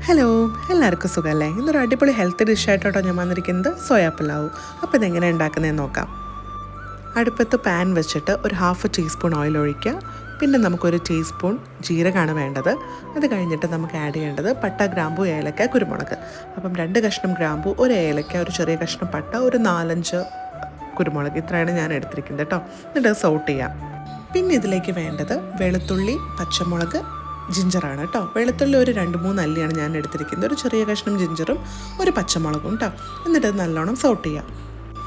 Hello, എല്ലാവർക്കും സുഖമല്ലേ? ഇന്നൊരു അടിപൊളി ഹെൽത്ത് ഡിഷായിട്ടോ ഞാൻ വന്നിരിക്കുന്നത് സോയാ പുലാവ്. അപ്പോൾ ഇതെങ്ങനെ ഉണ്ടാക്കുന്നതെന്ന് നോക്കാം. അടുപ്പത്ത് പാൻ വെച്ചിട്ട് ഒരു 1/2 ടീസ്പൂൺ ഓയിൽ ഒഴിക്കുക. പിന്നെ നമുക്കൊരു ടീസ്പൂൺ ജീരകമാണ് വേണ്ടത്. അത് കഴിഞ്ഞിട്ട് നമുക്ക് ആഡ് ചെയ്യേണ്ടത് പട്ട, ഗ്രാമ്പു, ഏലക്ക, കുരുമുളക്. അപ്പം 2 കഷ്ണം ഗ്രാമ്പു, ഒരു ഏലക്ക, ഒരു ചെറിയ കഷ്ണം പട്ട, ഒരു 4-5 കുരുമുളക്, ഇത്രയാണ് ഞാൻ എടുത്തിരിക്കുന്നത് കേട്ടോ. എന്നിട്ട് സോട്ട് ചെയ്യാം. പിന്നെ ഇതിലേക്ക് വേണ്ടത് വെളുത്തുള്ളി, പച്ചമുളക്, ജിഞ്ചറാണ് കേട്ടോ. വെളുത്തുള്ളി ഒരു 2-3 അല്ലിയാണ് ഞാൻ എടുത്തിരിക്കുന്നത്. ഒരു ചെറിയ കഷ്ണം ജിഞ്ചറും ഒരു പച്ചമുളകും കേട്ടോ. എന്നിട്ട് നല്ലോണം സോട്ട് ചെയ്യാം.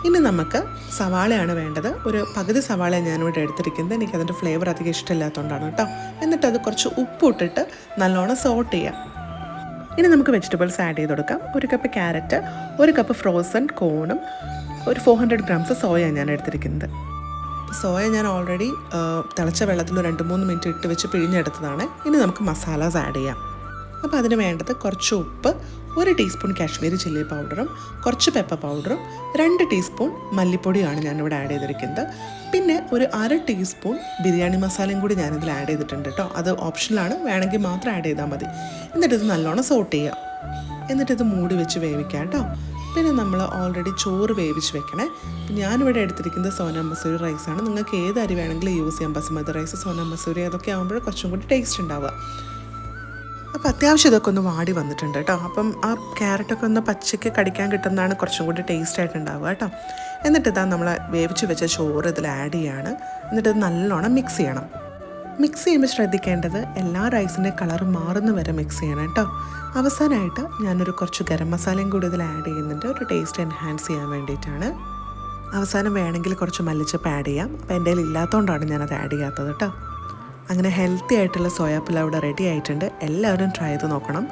ഇനി നമുക്ക് സവാളയാണ് വേണ്ടത്. ഒരു പകുതി സവാള ഞാനിവിടെ എടുത്തിരിക്കുന്നത്. എനിക്കതിൻ്റെ ഫ്ലേവർ അധികം ഇഷ്ടമില്ലാത്തതുകൊണ്ടാണ് കേട്ടോ. എന്നിട്ട് അത് കുറച്ച് ഉപ്പ് ഇട്ടിട്ട് നല്ലോണം സോട്ട് ചെയ്യാം. ഇനി നമുക്ക് വെജിറ്റബിൾസ് ആഡ് ചെയ്ത് കൊടുക്കാം. 1 കപ്പ് ക്യാരറ്റ്, 1 കപ്പ് ഫ്രോസൺ കോണും, ഒരു 400 ഗ്രാംസ് സോയ ഞാൻ എടുത്തിരിക്കുന്നത്. സോയ ഞാൻ ഓൾറെഡി തിളച്ച വെള്ളത്തിൽ 2-3 മിനിറ്റ് ഇട്ട് വെച്ച് പിഴിഞ്ഞെടുത്തതാണ്. ഇനി നമുക്ക് മസാലാസ് ആഡ് ചെയ്യാം. അപ്പോൾ അതിന് വേണ്ടത് കുറച്ച് ഉപ്പ്, 1 ടീസ്പൂൺ കാശ്മീരി ചില്ലി പൗഡറും, കുറച്ച് പെപ്പർ പൗഡറും, 2 ടീസ്പൂൺ മല്ലിപ്പൊടിയാണ് ഞാനിവിടെ ആഡ് ചെയ്തിരിക്കുന്നത്. പിന്നെ ഒരു 1/2 ടീസ്പൂൺ ബിരിയാണി മസാലയും കൂടി ഞാനിതിൽ ആഡ് ചെയ്തിട്ടുണ്ട് കേട്ടോ. അത് ഓപ്ഷനിലാണ്, വേണമെങ്കിൽ മാത്രം ആഡ് ചെയ്താൽ മതി. എന്നിട്ടിത് നല്ലോണം സോട്ട് ചെയ്യാം. എന്നിട്ടിത് മൂടി വെച്ച് വേവിക്കാം കേട്ടോ. പിന്നെ നമ്മൾ ഓൾറെഡി ചോറ് വേവിച്ച് വെക്കണേ. ഞാനിവിടെ എടുത്തിരിക്കുന്നത് സോന മസൂരി റൈസാണ്. നിങ്ങൾക്ക് ഏത് അരി വേണമെങ്കിലും യൂസ് ചെയ്യാം. ബസുമതി റൈസ്, സോന മസൂരി, അതൊക്കെ ആകുമ്പോൾ കുറച്ചും കൂടി ടേസ്റ്റ് ഉണ്ടാവുക. അപ്പോൾ അത്യാവശ്യം ഇതൊക്കെ ഒന്ന് വാടി വന്നിട്ടുണ്ട് കേട്ടോ. അപ്പം ആ ക്യാരറ്റൊക്കെ ഒന്ന് പച്ചയ്ക്ക് കടിക്കാൻ കിട്ടുന്നതാണ് കുറച്ചും കൂടി ടേസ്റ്റ് ആയിട്ടുണ്ടാവുക കേട്ടോ. എന്നിട്ട് ഇതാ നമ്മൾ വേവിച്ച് വെച്ച ചോറ് ഇതിൽ ആഡ് ചെയ്യാണ്. എന്നിട്ട് ഇത് നല്ലോണം മിക്സ് ചെയ്യണം. മിക്സ് ചെയ്യുമ്പോൾ ശ്രദ്ധിക്കേണ്ടത് എല്ലാ റൈസിൻ്റെ കളർ മാറുന്ന വരെ മിക്സ് ചെയ്യണം കേട്ടോ. അവസാനമായിട്ട് ഞാനൊരു കുറച്ച് ഗരം മസാലയും കൂടി ഇതിൽ ആഡ് ചെയ്യുന്നുണ്ട്, ഒരു ടേസ്റ്റ് എൻഹാൻസ് ചെയ്യാൻ വേണ്ടിയിട്ടാണ്. അവസാനം വേണമെങ്കിൽ കുറച്ച് മല്ലിച്ചപ്പ് ആഡ് ചെയ്യാം. അപ്പോൾ എൻ്റെ കയ്യിൽ ഇല്ലാത്തതുകൊണ്ടാണ് ഞാനത് ആഡ് ചെയ്യാത്തത് കേട്ടോ. അങ്ങനെ ഹെൽത്തി ആയിട്ടുള്ള സോയാ പുലാവ് ഇവിടെ റെഡി ആയിട്ടുണ്ട്. എല്ലാവരും ട്രൈ ചെയ്ത് നോക്കണം.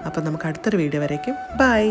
അപ്പോൾ നമുക്ക് അടുത്തൊരു വീഡിയോ വരേക്കും ബൈ.